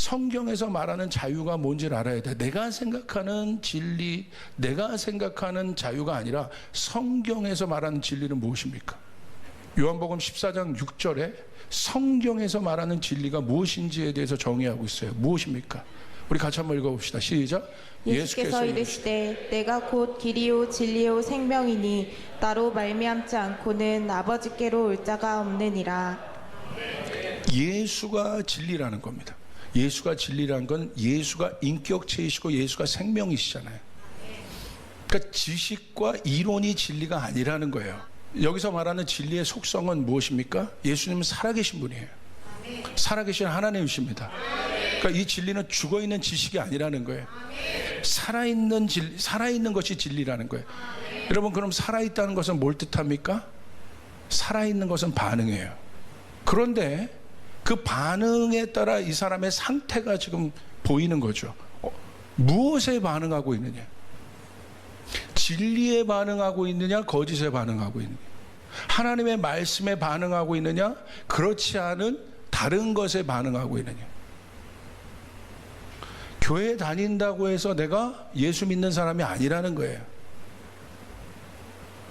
성경에서 말하는 자유가 뭔지를 알아야 돼. 내가 생각하는 진리, 내가 생각하는 자유가 아니라 성경에서 말하는 진리는 무엇입니까? 요한복음 14장 6절에 성경에서 말하는 진리가 무엇인지에 대해서 정의하고 있어요. 무엇입니까? 우리 같이 한번 읽어봅시다. 시작. 예수께서 이르시되 내가 곧 길이요 진리요 생명이니 나로 말미암지 않고는 아버지께로 올 자가 없느니라. 예수가 진리라는 겁니다. 예수가 진리라는 건 예수가 인격체이시고 예수가 생명이시잖아요. 그러니까 지식과 이론이 진리가 아니라는 거예요. 여기서 말하는 진리의 속성은 무엇입니까? 예수님은 살아계신 분이에요. 살아계신 하나님이십니다. 그러니까 이 진리는 죽어있는 지식이 아니라는 거예요. 살아있는 진리, 살아있는 것이 진리라는 거예요. 여러분, 그럼 살아있다는 것은 뭘 뜻합니까? 살아있는 것은 반응이에요. 그런데 그 반응에 따라 이 사람의 상태가 지금 보이는 거죠. 무엇에 반응하고 있느냐? 진리에 반응하고 있느냐, 거짓에 반응하고 있느냐? 하나님의 말씀에 반응하고 있느냐, 그렇지 않은 다른 것에 반응하고 있느냐? 교회 다닌다고 해서 내가 예수 믿는 사람이 아니라는 거예요.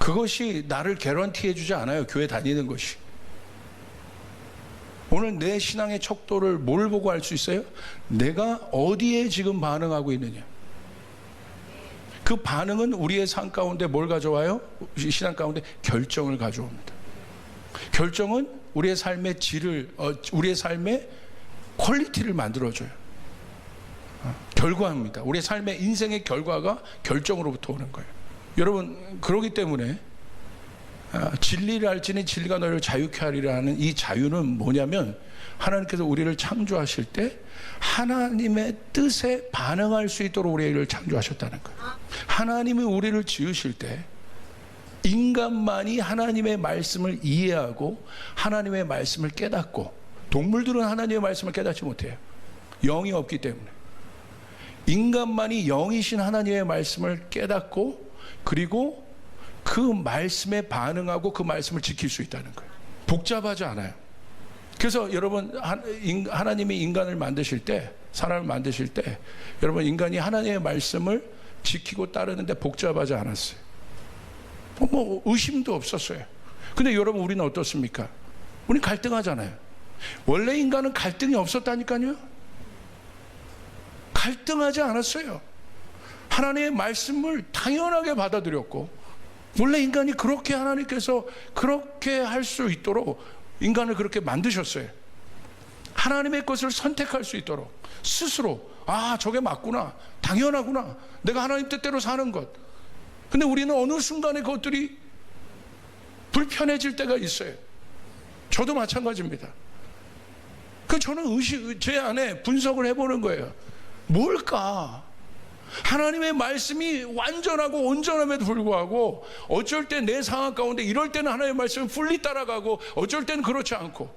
그것이 나를 개런티 해주지 않아요. 교회 다니는 것이. 오늘 내 신앙의 척도를 뭘 보고 알 수 있어요? 내가 어디에 지금 반응하고 있느냐. 그 반응은 우리의 삶 가운데 뭘 가져와요? 신앙 가운데 결정을 가져옵니다. 결정은 우리의 삶의 질을, 우리의 삶의 퀄리티를 만들어줘요. 결과입니다. 우리의 삶의 인생의 결과가 결정으로부터 오는 거예요. 여러분, 그러기 때문에 진리를 알지니 진리가 너희를 자유케 하리라는 이 자유는 뭐냐면, 하나님께서 우리를 창조하실 때 하나님의 뜻에 반응할 수 있도록 우리를 창조하셨다는 거예요. 하나님이 우리를 지으실 때 인간만이 하나님의 말씀을 이해하고 하나님의 말씀을 깨닫고, 동물들은 하나님의 말씀을 깨닫지 못해요. 영이 없기 때문에. 인간만이 영이신 하나님의 말씀을 깨닫고, 그리고 그 말씀에 반응하고 그 말씀을 지킬 수 있다는 거예요. 복잡하지 않아요. 그래서 여러분, 하나님이 인간을 만드실 때, 사람을 만드실 때, 여러분, 인간이 하나님의 말씀을 지키고 따르는데 복잡하지 않았어요. 뭐 의심도 없었어요. 근데 여러분, 우리는 어떻습니까? 우리는 갈등하잖아요. 원래 인간은 갈등이 없었다니까요. 갈등하지 않았어요. 하나님의 말씀을 당연하게 받아들였고, 원래 인간이 그렇게, 하나님께서 그렇게 할 수 있도록 인간을 그렇게 만드셨어요. 하나님의 것을 선택할 수 있도록 스스로, 아, 저게 맞구나, 당연하구나, 내가 하나님 뜻대로 사는 것. 근데 우리는 어느 순간에 그것들이 불편해질 때가 있어요. 저도 마찬가지입니다. 저는 제 안에 분석을 해보는 거예요. 뭘까? 하나님의 말씀이 완전하고 온전함에도 불구하고 어쩔 때 내 상황 가운데 이럴 때는 하나님의 말씀을 풀리 따라가고 어쩔 때는 그렇지 않고,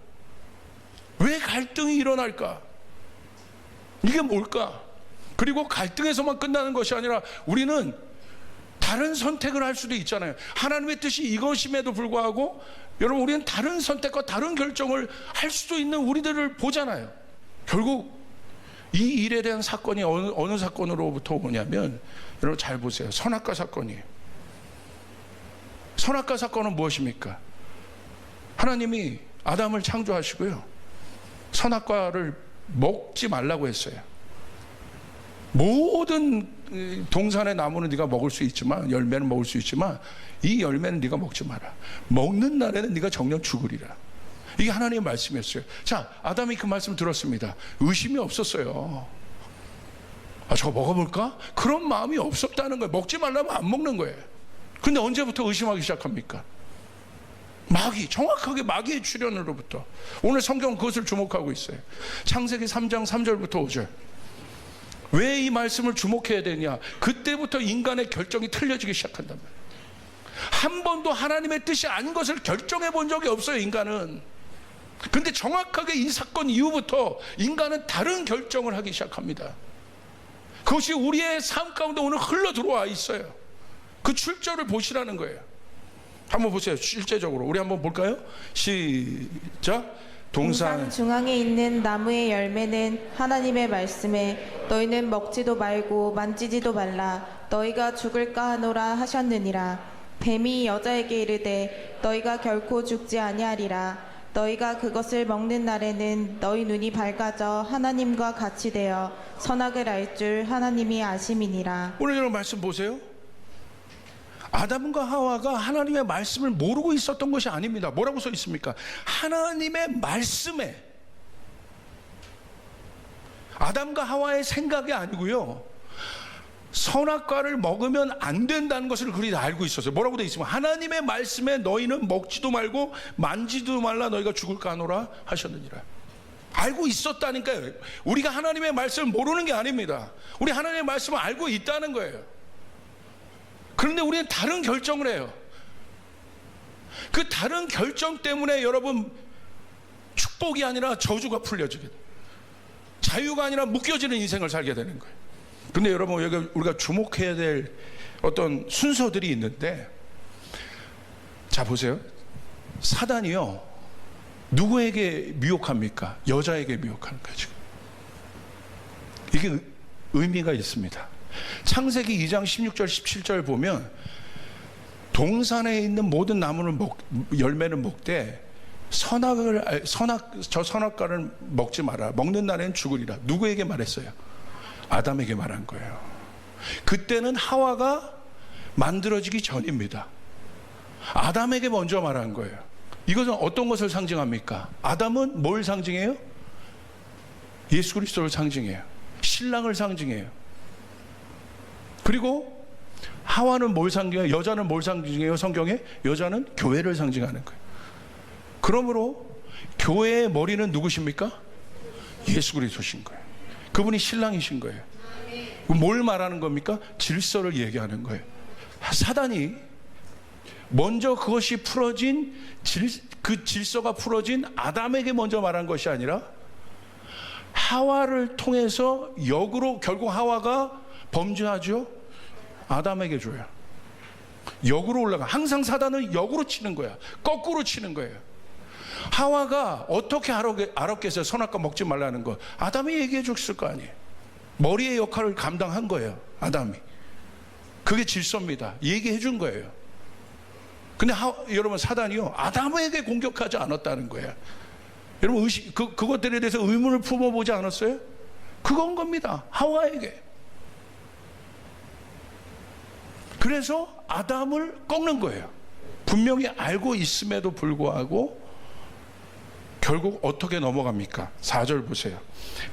왜 갈등이 일어날까? 이게 뭘까? 그리고 갈등에서만 끝나는 것이 아니라 우리는 다른 선택을 할 수도 있잖아요. 하나님의 뜻이 이것임에도 불구하고 여러분, 우리는 다른 선택과 다른 결정을 할 수도 있는 우리들을 보잖아요. 결국 이 일에 대한 사건이 어느 사건으로부터 오냐면, 여러분 잘 보세요. 선악과 사건이에요. 선악과 사건은 무엇입니까? 하나님이 아담을 창조하시고요, 선악과를 먹지 말라고 했어요. 모든 동산의 나무는 네가 먹을 수 있지만, 열매는 먹을 수 있지만 이 열매는 네가 먹지 마라. 먹는 날에는 네가 정녕 죽으리라. 이게 하나님의 말씀이었어요. 자, 아담이 그 말씀 들었습니다. 의심이 없었어요. 아, 저거 먹어볼까? 그런 마음이 없었다는 거예요. 먹지 말라면 안 먹는 거예요. 근데 언제부터 의심하기 시작합니까? 마귀, 정확하게 마귀의 출현으로부터. 오늘 성경은 그것을 주목하고 있어요. 창세기 3장 3절부터 5절. 왜 이 말씀을 주목해야 되냐? 그때부터 인간의 결정이 틀려지기 시작한단 말이에요. 한 번도 하나님의 뜻이 아닌 것을 결정해 본 적이 없어요, 인간은. 근데 정확하게 이 사건 이후부터 인간은 다른 결정을 하기 시작합니다. 그것이 우리의 삶 가운데 오늘 흘러 들어와 있어요. 그 출처를 보시라는 거예요. 한번 보세요. 실제적으로 우리 한번 볼까요? 시작. 동산 중앙에 있는 나무의 열매는 하나님의 말씀에 너희는 먹지도 말고 만지지도 말라 너희가 죽을까 하노라 하셨느니라. 뱀이 여자에게 이르되 너희가 결코 죽지 아니하리라. 너희가 그것을 먹는 날에는 너희 눈이 밝아져 하나님과 같이 되어 선악을 알 줄 하나님이 아심이니라. 오늘 여러분 말씀 보세요. 아담과 하와가 하나님의 말씀을 모르고 있었던 것이 아닙니다. 뭐라고 써 있습니까? 하나님의 말씀에, 아담과 하와의 생각이 아니고요, 선악과를 먹으면 안 된다는 것을 그들이 다 알고 있었어요. 뭐라고 되어 있습니까? 하나님의 말씀에 너희는 먹지도 말고 만지도 말라 너희가 죽을까 하노라 하셨느니라. 알고 있었다니까요. 우리가 하나님의 말씀을 모르는 게 아닙니다. 우리 하나님의 말씀을 알고 있다는 거예요. 그런데 우리는 다른 결정을 해요. 그 다른 결정 때문에 여러분 축복이 아니라 저주가 풀려지게 돼요. 자유가 아니라 묶여지는 인생을 살게 되는 거예요. 근데 여러분 여기 우리가 주목해야 될 어떤 순서들이 있는데, 자 보세요. 사단이요 누구에게 미혹합니까? 여자에게 미혹하는 거죠. 이게 의미가 있습니다. 창세기 2장 16절 17절 보면 동산에 있는 모든 나무를 열매는 먹되 저 선악과를 먹지 마라. 먹는 날에는 죽으리라. 누구에게 말했어요? 아담에게 말한 거예요. 그때는 하와가 만들어지기 전입니다. 아담에게 먼저 말한 거예요. 이것은 어떤 것을 상징합니까? 아담은 뭘 상징해요? 예수 그리스도를 상징해요. 신랑을 상징해요. 그리고 하와는 뭘 상징해요? 여자는 뭘 상징해요? 성경에 여자는 교회를 상징하는 거예요. 그러므로 교회의 머리는 누구십니까? 예수 그리스도신 거예요. 그분이 신랑이신 거예요. 뭘 말하는 겁니까? 질서를 얘기하는 거예요. 사단이 먼저 그것이 풀어진 그 질서가 풀어진 아담에게 먼저 말한 것이 아니라 하와를 통해서 역으로 결국 하와가 범죄하죠. 아담에게 줘요. 역으로 올라가. 항상 사단은 역으로 치는 거야. 거꾸로 치는 거예요. 하와가 어떻게 알았겠어요? 선악과 먹지 말라는 거. 아담이 얘기해 줬을 거 아니에요. 머리의 역할을 감당한 거예요. 아담이. 그게 질서입니다. 얘기해 준 거예요. 근데 여러분 사단이요 아담에게 공격하지 않았다는 거예요. 여러분 그것들에 대해서 의문을 품어보지 않았어요? 그건 겁니다. 하와에게. 그래서 아담을 꺾는 거예요. 분명히 알고 있음에도 불구하고 결국 어떻게 넘어갑니까? 4절 보세요.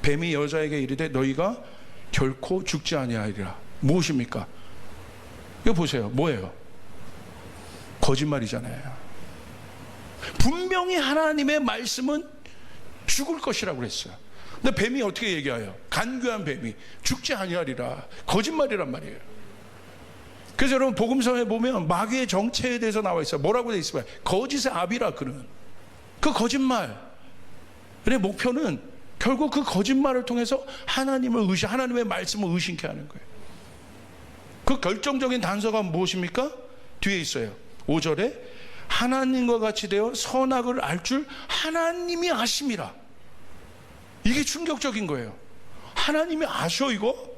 뱀이 여자에게 이르되 너희가 결코 죽지 아니하리라. 무엇입니까? 이거 보세요. 뭐예요? 거짓말이잖아요. 분명히 하나님의 말씀은 죽을 것이라고 그랬어요. 근데 뱀이 어떻게 얘기해요? 간교한 뱀이 죽지 아니하리라. 거짓말이란 말이에요. 그래서 여러분 복음서에 보면 마귀의 정체에 대해서 나와 있어요. 뭐라고 되어 있어요? 거짓의 아비라. 그는 그 거짓말의 목표는 결국 그 거짓말을 통해서 하나님의 말씀을 의심케 하는 거예요. 그 결정적인 단서가 무엇입니까? 뒤에 있어요. 5절에 하나님과 같이 되어 선악을 알 줄 하나님이 아심이라. 이게 충격적인 거예요. 하나님이 아셔 이거?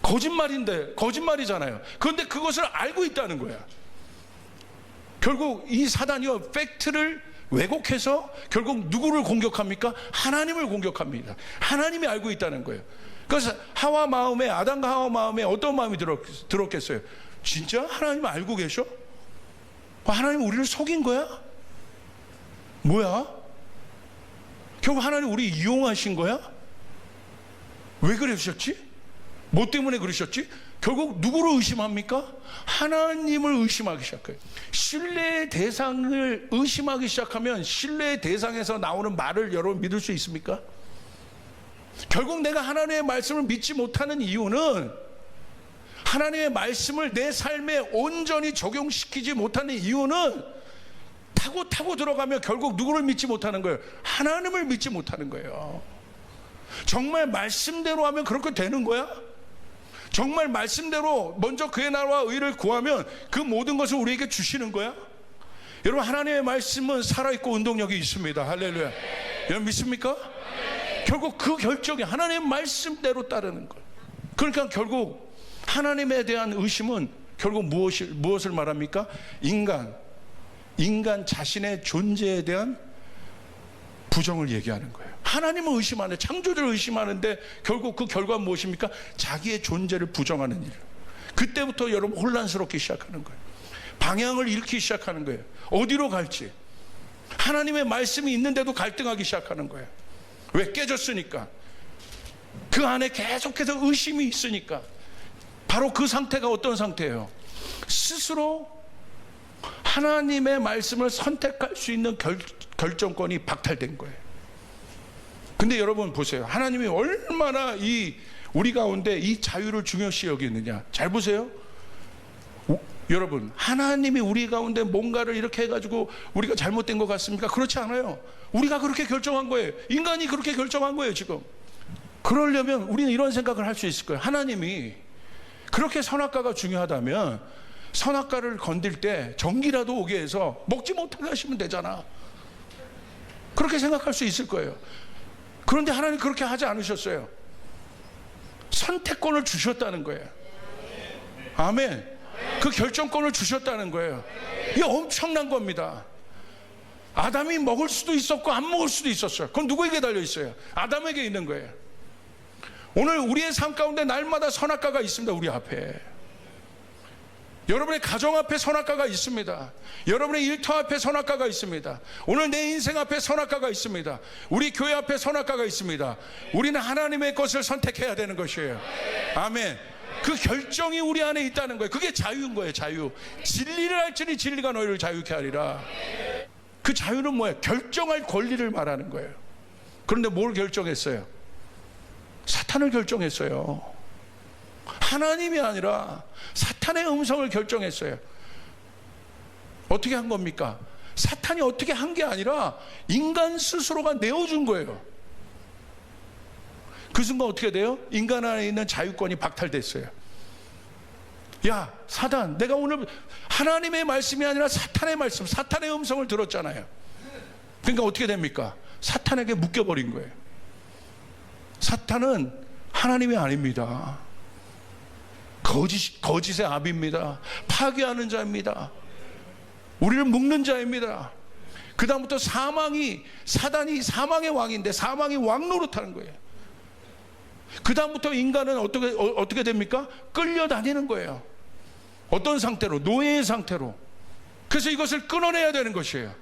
거짓말인데, 거짓말이잖아요. 그런데 그것을 알고 있다는 거야. 결국 이 사단이요 팩트를 왜곡해서 결국 누구를 공격합니까? 하나님을 공격합니다. 하나님이 알고 있다는 거예요. 그래서 아담과 하와 마음에 어떤 마음이 들었겠어요? 진짜 하나님 알고 계셔? 하나님 우리를 속인 거야? 뭐야? 결국 하나님 우리 이용하신 거야? 왜 그러셨지? 뭐 때문에 그러셨지? 결국 누구를 의심합니까? 하나님을 의심하기 시작해요. 신뢰의 대상을 의심하기 시작하면 신뢰의 대상에서 나오는 말을 여러분 믿을 수 있습니까? 결국 내가 하나님의 말씀을 믿지 못하는 이유는 하나님의 말씀을 내 삶에 온전히 적용시키지 못하는 이유는 타고 들어가면 결국 누구를 믿지 못하는 거예요? 하나님을 믿지 못하는 거예요. 정말 말씀대로 하면 그렇게 되는 거야? 정말 말씀대로 먼저 그의 나라와 의를 구하면 그 모든 것을 우리에게 주시는 거야? 여러분, 하나님의 말씀은 살아있고 운동력이 있습니다. 할렐루야. 여러분 믿습니까? 결국 그 결정이 하나님의 말씀대로 따르는 거예요. 그러니까 결국 하나님에 대한 의심은 결국 무엇을 말합니까? 인간 자신의 존재에 대한 부정을 얘기하는 거예요. 하나님을 의심하는, 창조주를 의심하는데 결국 그 결과는 무엇입니까? 자기의 존재를 부정하는 일. 그때부터 여러분 혼란스럽기 시작하는 거예요. 방향을 잃기 시작하는 거예요. 어디로 갈지. 하나님의 말씀이 있는데도 갈등하기 시작하는 거예요. 왜? 깨졌으니까. 그 안에 계속해서 의심이 있으니까. 바로 그 상태가 어떤 상태예요? 스스로 하나님의 말씀을 선택할 수 있는 결정권이 박탈된 거예요. 근데 여러분 보세요. 하나님이 얼마나 우리 가운데 이 자유를 중요시 여기느냐. 잘 보세요. 여러분, 하나님이 우리 가운데 뭔가를 이렇게 해가지고 우리가 잘못된 것 같습니까? 그렇지 않아요. 우리가 그렇게 결정한 거예요. 인간이 그렇게 결정한 거예요, 지금. 그러려면 우리는 이런 생각을 할 수 있을 거예요. 하나님이 그렇게 선악과가 중요하다면 선악과를 건들 때 전기라도 오게 해서 먹지 못하게 하시면 되잖아. 그렇게 생각할 수 있을 거예요. 그런데 하나님 그렇게 하지 않으셨어요. 선택권을 주셨다는 거예요. 아멘. 그 결정권을 주셨다는 거예요. 이게 엄청난 겁니다. 아담이 먹을 수도 있었고 안 먹을 수도 있었어요. 그건 누구에게 달려 있어요? 아담에게 있는 거예요. 오늘 우리의 삶 가운데 날마다 선악과가 있습니다. 우리 앞에. 여러분의 가정 앞에 선악과가 있습니다. 여러분의 일터 앞에 선악과가 있습니다. 오늘 내 인생 앞에 선악과가 있습니다. 우리 교회 앞에 선악과가 있습니다. 우리는 하나님의 것을 선택해야 되는 것이에요. 아멘. 그 결정이 우리 안에 있다는 거예요. 그게 자유인 거예요. 자유. 진리를 알지니 진리가 너희를 자유케 하리라. 그 자유는 뭐예요? 결정할 권리를 말하는 거예요. 그런데 뭘 결정했어요? 사탄을 결정했어요. 하나님이 아니라 사탄의 음성을 결정했어요. 어떻게 한 겁니까? 사탄이 어떻게 한 게 아니라 인간 스스로가 내어준 거예요. 그 순간 어떻게 돼요? 인간 안에 있는 자유권이 박탈됐어요. 야, 사단, 내가 오늘 하나님의 말씀이 아니라 사탄의 말씀, 사탄의 음성을 들었잖아요. 그러니까 어떻게 됩니까? 사탄에게 묶여버린 거예요. 사탄은 하나님이 아닙니다. 거짓의 압입니다. 파괴하는 자입니다. 우리를 묶는 자입니다. 그 다음부터 사단이 사망의 왕인데 사망의 왕 노릇하는 거예요. 그 다음부터 인간은 어떻게 됩니까? 끌려다니는 거예요. 어떤 상태로? 노예의 상태로. 그래서 이것을 끊어내야 되는 것이에요.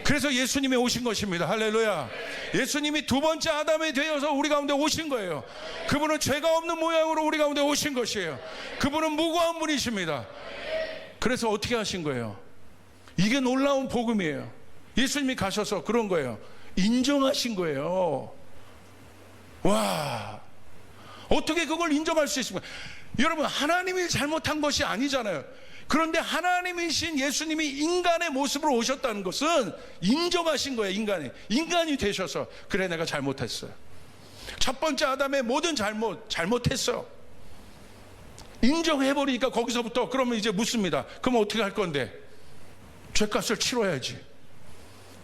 그래서 예수님이 오신 것입니다. 할렐루야. 예수님이 두 번째 아담이 되어서 우리 가운데 오신 거예요. 그분은 죄가 없는 모양으로 우리 가운데 오신 것이에요. 그분은 무고한 분이십니다. 그래서 어떻게 하신 거예요? 이게 놀라운 복음이에요. 예수님이 가셔서 그런 거예요. 인정하신 거예요. 와, 어떻게 그걸 인정할 수 있습니까? 여러분, 하나님이 잘못한 것이 아니잖아요. 그런데 하나님이신 예수님이 인간의 모습으로 오셨다는 것은 인정하신 거예요. 인간이 되셔서, 그래, 내가 잘못했어요. 첫 번째 아담의 모든 잘못했어. 인정해버리니까 거기서부터 그러면 이제 묻습니다. 그럼 어떻게 할 건데? 죄값을 치러야지.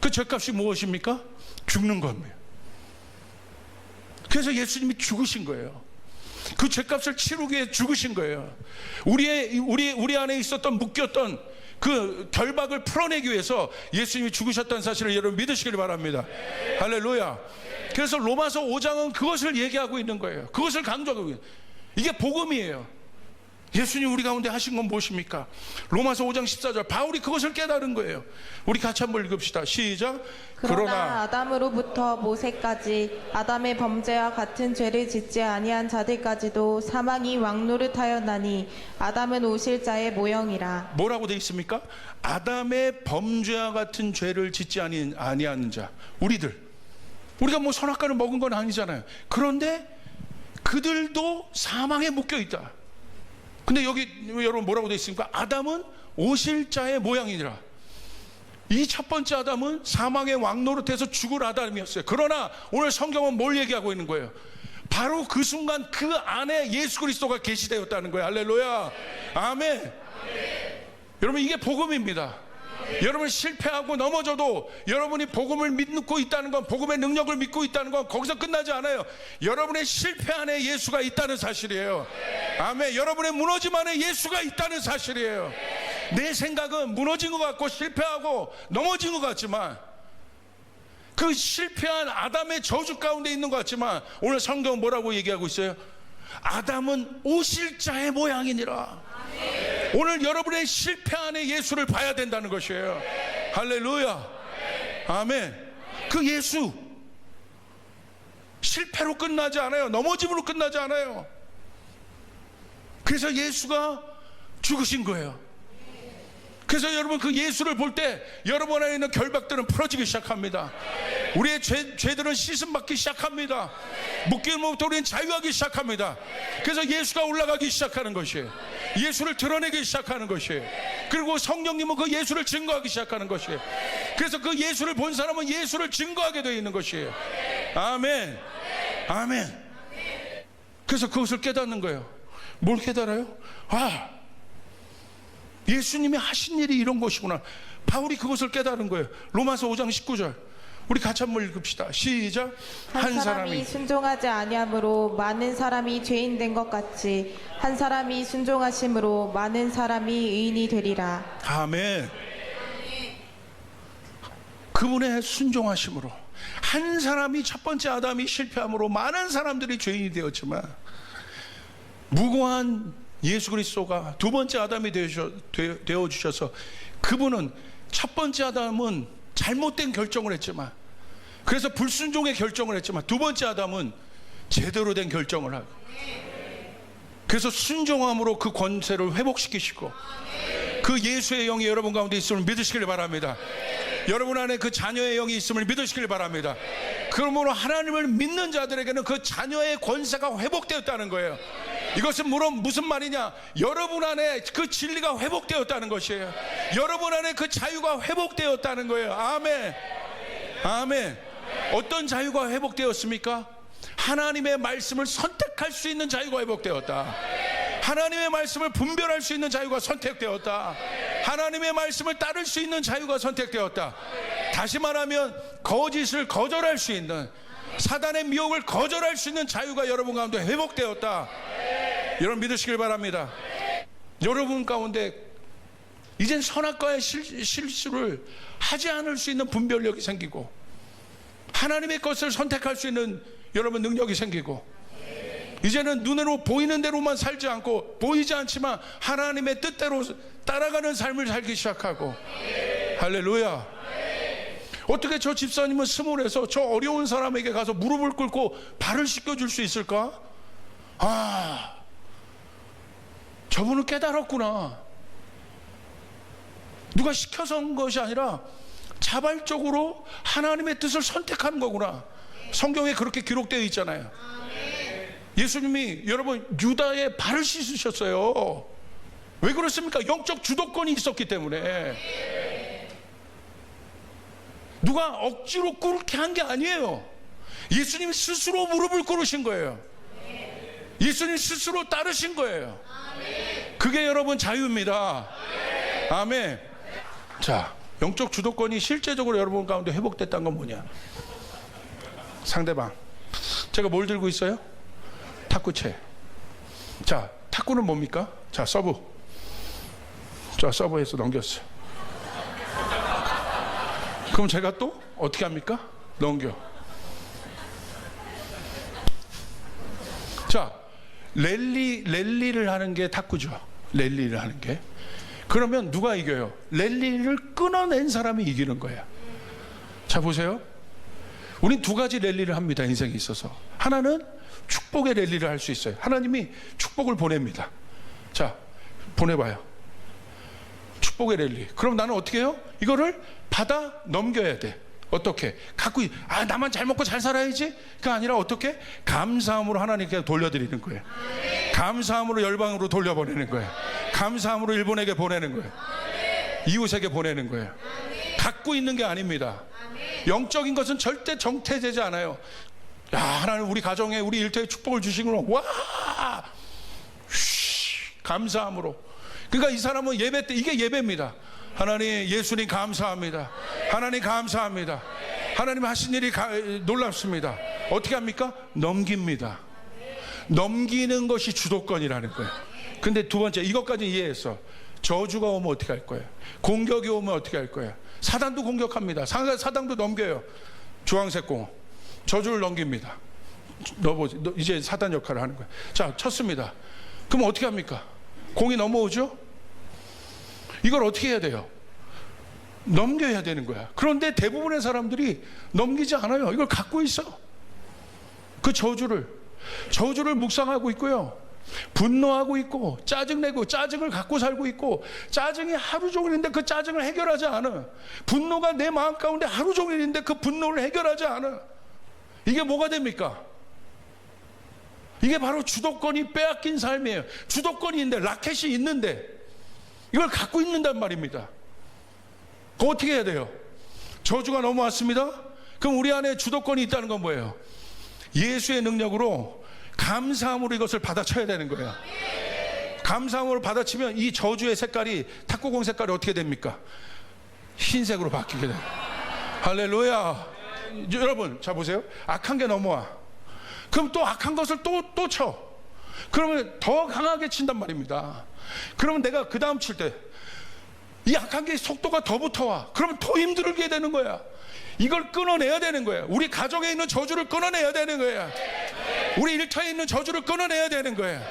그 죄값이 무엇입니까? 죽는 겁니다. 그래서 예수님이 죽으신 거예요. 그 죄값을 치르기 위해 죽으신 거예요. 우리 안에 있었던 묶였던 그 결박을 풀어내기 위해서 예수님이 죽으셨다는 사실을 여러분 믿으시길 바랍니다. 할렐루야. 그래서 로마서 5장은 그것을 얘기하고 있는 거예요. 그것을 강조하고 있는 거예요. 이게 복음이에요. 예수님 우리 가운데 하신 건 무엇입니까? 로마서 5장 14절 바울이 그것을 깨달은 거예요. 우리 같이 한번 읽읍시다. 시작. 그러나 아담으로부터 모세까지 아담의 범죄와 같은 죄를 짓지 아니한 자들까지도 사망이 왕노릇하였나니 아담은 오실 자의 모형이라. 뭐라고 되어 있습니까? 아담의 범죄와 같은 죄를 짓지 아니하는 자. 우리가 뭐 선악과를 먹은 건 아니잖아요. 그런데 그들도 사망에 묶여 있다. 근데 여기 여러분 뭐라고 되어 있습니까? 아담은 오실 자의 모양이니라. 이 첫 번째 아담은 사망의 왕 노릇해서 죽을 아담이었어요. 그러나 오늘 성경은 뭘 얘기하고 있는 거예요? 바로 그 순간 그 안에 예수 그리스도가 계시되었다는 거예요. 할렐루야. 아멘. 여러분, 이게 복음입니다. 여러분 실패하고 넘어져도 여러분이 복음을 믿고 있다는 건, 복음의 능력을 믿고 있다는 건 거기서 끝나지 않아요. 여러분의 실패 안에 예수가 있다는 사실이에요. 아멘. 여러분의 무너짐 안에 예수가 있다는 사실이에요. 내 생각은 무너진 것 같고 실패하고 넘어진 것 같지만, 그 실패한 아담의 저주 가운데 있는 것 같지만, 오늘 성경은 뭐라고 얘기하고 있어요? 아담은 오실 자의 모양이니라. 오늘 여러분의 실패 안에 예수를 봐야 된다는 것이에요. 할렐루야. 아멘. 그 예수, 실패로 끝나지 않아요. 넘어짐으로 끝나지 않아요. 그래서 예수가 죽으신 거예요. 그래서 여러분 그 예수를 볼 때 여러분 안에 있는 결박들은 풀어지기 시작합니다. 우리의 죄들은 씻음받기 시작합니다. 묶임으로부터 우리는 자유하기 시작합니다. 그래서 예수가 올라가기 시작하는 것이에요. 예수를 드러내기 시작하는 것이에요. 그리고 성령님은 그 예수를 증거하기 시작하는 것이에요. 그래서 그 예수를 본 사람은 예수를 증거하게 되어 있는 것이에요. 아멘. 아멘. 그래서 그것을 깨닫는 거예요. 뭘 깨달아요? 예수님이 하신 일이 이런 것이구나. 바울이 그것을 깨달은 거예요. 로마서 5장 19절 우리 같이 한번 읽읍시다. 시작. 한 사람이 순종하지 아니함으로 많은 사람이 죄인 된 것 같이 한 사람이 순종하심으로 많은 사람이 의인이 되리라. 아멘. 그분의 순종하심으로 한 사람이, 첫 번째 아담이 실패함으로 많은 사람들이 죄인이 되었지만, 무고한 예수 그리스도가 두 번째 아담이 되어주셔서, 그분은 첫 번째 아담은 잘못된 결정을 했지만, 그래서 불순종의 결정을 했지만, 두 번째 아담은 제대로 된 결정을 하고, 그래서 순종함으로 그 권세를 회복시키시고, 그 예수의 영이 여러분 가운데 있음을 믿으시길 바랍니다. 여러분 안에 그 자녀의 영이 있음을 믿으시길 바랍니다. 그러므로 하나님을 믿는 자들에게는 그 자녀의 권세가 회복되었다는 거예요. 이것은 물론 무슨 말이냐? 여러분 안에 그 진리가 회복되었다는 것이에요. 여러분 안에 그 자유가 회복되었다는 거예요. 아멘. 아멘. 어떤 자유가 회복되었습니까? 하나님의 말씀을 선택할 수 있는 자유가 회복되었다. 하나님의 말씀을 분별할 수 있는 자유가 선택되었다. 하나님의 말씀을 따를 수 있는 자유가 선택되었다. 다시 말하면 거짓을 거절할 수 있는, 사단의 미혹을 거절할 수 있는 자유가 여러분 가운데 회복되었다. 여러분 믿으시길 바랍니다. 여러분 가운데 이젠 선악과의 실수를 하지 않을 수 있는 분별력이 생기고, 하나님의 것을 선택할 수 있는 여러분 능력이 생기고, 이제는 눈으로 보이는 대로만 살지 않고, 보이지 않지만 하나님의 뜻대로 따라가는 삶을 살기 시작하고. 할렐루야. 어떻게 저 집사님은 스물에서 저 어려운 사람에게 가서 무릎을 꿇고 발을 씻겨줄 수 있을까? 저분은 깨달았구나. 누가 시켜서 한 것이 아니라 자발적으로 하나님의 뜻을 선택하는 거구나. 성경에 그렇게 기록되어 있잖아요. 예수님이 여러분 유다의 발을 씻으셨어요. 왜 그렇습니까? 영적 주도권이 있었기 때문에. 누가 억지로 꿇게 한 게 아니에요. 예수님 스스로 무릎을 꿇으신 거예요. 예수님 스스로 따르신 거예요. 그게 여러분 자유입니다. 아멘. 자, 영적 주도권이 실제적으로 여러분 가운데 회복됐다는 건 뭐냐? 상대방, 제가 뭘 들고 있어요? 탁구채. 자, 탁구는 뭡니까? 자, 서브. 자, 서브해서 넘겼어요. 그럼 제가 또 어떻게 합니까? 넘겨. 자, 랠리를 하는 게 탁구죠. 랠리를 하는 게. 그러면 누가 이겨요? 랠리를 끊어낸 사람이 이기는 거예요. 자, 보세요. 우린 두 가지 랠리를 합니다. 인생에 있어서. 하나는 축복의 랠리를 할 수 있어요. 하나님이 축복을 보냅니다. 자, 보내봐요. 축복의 랠리. 그럼 나는 어떻게 해요? 이거를 받아 넘겨야 돼. 어떻게? 갖고 나만 잘 먹고 잘 살아야지. 그게 아니라 어떻게? 감사함으로 하나님께 돌려드리는 거예요. 감사함으로 열방으로 돌려보내는 거예요. 감사함으로 일본에게 보내는 거예요. 이웃에게 보내는 거예요. 갖고 있는 게 아닙니다. 영적인 것은 절대 정태되지 않아요. 야, 하나님 우리 가정에 우리 일터에 축복을 주시구나. 와, 감사함으로. 그러니까 이 사람은 예배 때 이게 예배입니다. 하나님, 예수님 감사합니다. 하나님 감사합니다. 하나님 하신 일이 놀랍습니다. 어떻게 합니까? 넘깁니다. 넘기는 것이 주도권이라는 거예요. 근데 두 번째, 이것까지 이해했어. 저주가 오면 어떻게 할 거예요? 공격이 오면 어떻게 할 거예요? 사단도 공격합니다. 사단도 넘겨요. 주황색 공, 저주를 넘깁니다. 이제 사단 역할을 하는 거예요. 자, 쳤습니다. 그럼 어떻게 합니까? 공이 넘어오죠? 이걸 어떻게 해야 돼요? 넘겨야 되는 거야. 그런데 대부분의 사람들이 넘기지 않아요. 이걸 갖고 있어. 그 저주를 묵상하고 있고요, 분노하고 있고, 짜증내고, 짜증을 갖고 살고 있고, 짜증이 하루 종일인데 그 짜증을 해결하지 않아. 분노가 내 마음 가운데 하루 종일인데 그 분노를 해결하지 않아. 이게 뭐가 됩니까? 이게 바로 주도권이 빼앗긴 삶이에요. 주도권이 있는데, 라켓이 있는데 이걸 갖고 있는단 말입니다. 그럼 어떻게 해야 돼요? 저주가 넘어왔습니다. 그럼 우리 안에 주도권이 있다는 건 뭐예요? 예수의 능력으로 감사함으로 이것을 받아쳐야 되는 거예요. 감사함으로 받아치면 이 저주의 색깔이, 탁구공 색깔이 어떻게 됩니까? 흰색으로 바뀌게 돼요. 할렐루야. 여러분, 자 보세요. 악한 게 넘어와. 그럼 또 악한 것을 또 쳐. 그러면 더 강하게 친단 말입니다. 그러면 내가 그 다음 칠 때 이 악한 게 속도가 더 붙어와. 그러면 더 힘들게 되는 거야. 이걸 끊어내야 되는 거야. 우리 가정에 있는 저주를 끊어내야 되는 거야. 우리 일터에 있는 저주를 끊어내야 되는 거야.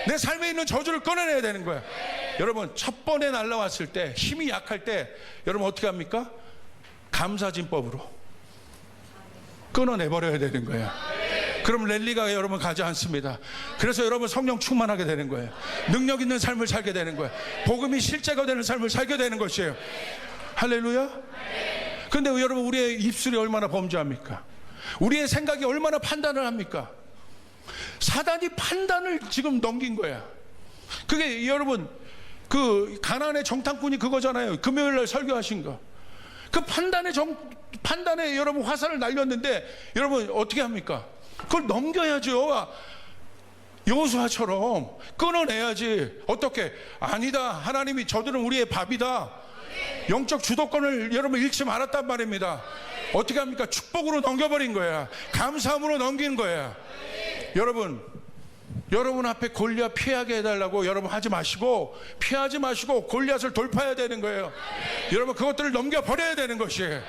내 삶에 있는 저주를 끊어내야 되는 거야. 여러분, 첫 번에 날라왔을 때, 힘이 약할 때 여러분 어떻게 합니까? 감사진법으로 끊어내버려야 되는 거야. 그럼 랠리가 여러분 가지 않습니다. 그래서 여러분 성령 충만하게 되는 거예요. 능력 있는 삶을 살게 되는 거예요. 복음이 실제가 되는 삶을 살게 되는 것이에요. 할렐루야. 근데 여러분, 우리의 입술이 얼마나 범죄합니까? 우리의 생각이 얼마나 판단을 합니까? 사단이 판단을 지금 넘긴 거야. 그게 여러분, 그 가나안의 정탐꾼이 그거잖아요. 금요일 날 설교하신 거. 그 판단에 여러분 화살을 날렸는데 여러분 어떻게 합니까? 그걸 넘겨야죠. 여호수아처럼 끊어내야지. 어떻게? 아니다, 하나님이 저들은 우리의 밥이다. 영적 주도권을 여러분 잃지 말았단 말입니다. 어떻게 합니까? 축복으로 넘겨버린 거야. 감사함으로 넘기는 거야. 여러분 앞에 골리앗 피하게 해달라고 여러분 하지 마시고, 피하지 마시고 골리앗을 돌파해야 되는 거예요. 여러분, 그것들을 넘겨버려야 되는 것이에요.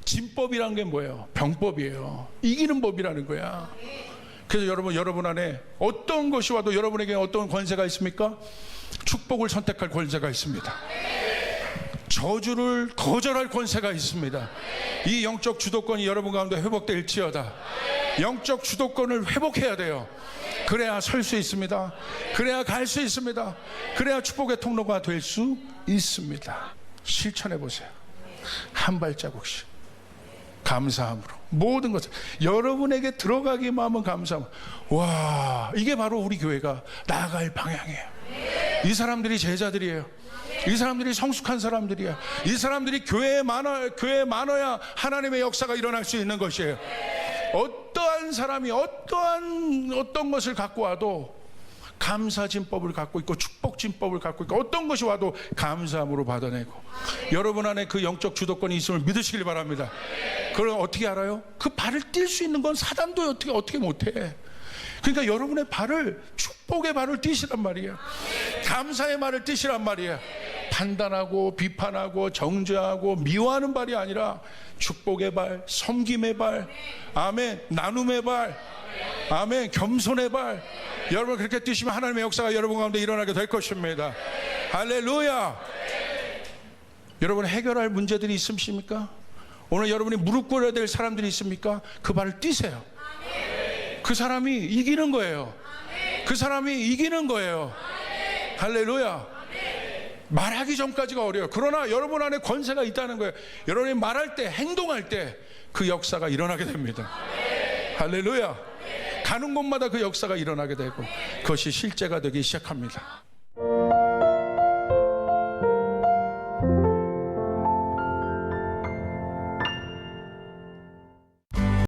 진법이란 게 뭐예요? 병법이에요. 이기는 법이라는 거야. 그래서 여러분 안에 어떤 것이 와도 여러분에게 어떤 권세가 있습니까? 축복을 선택할 권세가 있습니다. 저주를 거절할 권세가 있습니다. 이 영적 주도권이 여러분 가운데 회복될지어다. 영적 주도권을 회복해야 돼요. 그래야 설 수 있습니다. 그래야 갈 수 있습니다. 그래야 축복의 통로가 될 수 있습니다. 실천해 보세요. 한 발자국씩 감사함으로 모든 것을 여러분에게 들어가기만 하면 감사함. 와, 이게 바로 우리 교회가 나아갈 방향이에요. 이 사람들이 제자들이에요. 이 사람들이 성숙한 사람들이야. 이 사람들이 교회에 많아야 하나님의 역사가 일어날 수 있는 것이에요. 어떠한 사람이 어떤 것을 갖고 와도 감사진법을 갖고 있고, 축복진법을 갖고 있고, 어떤 것이 와도 감사함으로 받아내고, 여러분 안에 그 영적 주도권이 있음을 믿으시길 바랍니다. 그럼 어떻게 알아요? 그 발을 뛸 수 있는 건 사단도 어떻게 못해. 그러니까 여러분의 발을, 축복의 발을 띄시란 말이야. 감사의 발을 띄시란 말이야. 판단하고 비판하고 정죄하고 미워하는 발이 아니라 축복의 발, 섬김의 발, 아멘, 나눔의 발, 아멘, 겸손의 발. 여러분 그렇게 뛰시면 하나님의 역사가 여러분 가운데 일어나게 될 것입니다. 할렐루야. 여러분 해결할 문제들이 있으십니까? 오늘 여러분이 무릎 꿇어야 될 사람들이 있습니까? 그 발을 뛰세요. 그 사람이 이기는 거예요. 그 사람이 이기는 거예요. 할렐루야. 말하기 전까지가 어려워요. 그러나 여러분 안에 권세가 있다는 거예요. 여러분이 말할 때, 행동할 때 그 역사가 일어나게 됩니다. 할렐루야. 가는 곳마다 그 역사가 일어나게 되고 그것이 실제가 되기 시작합니다.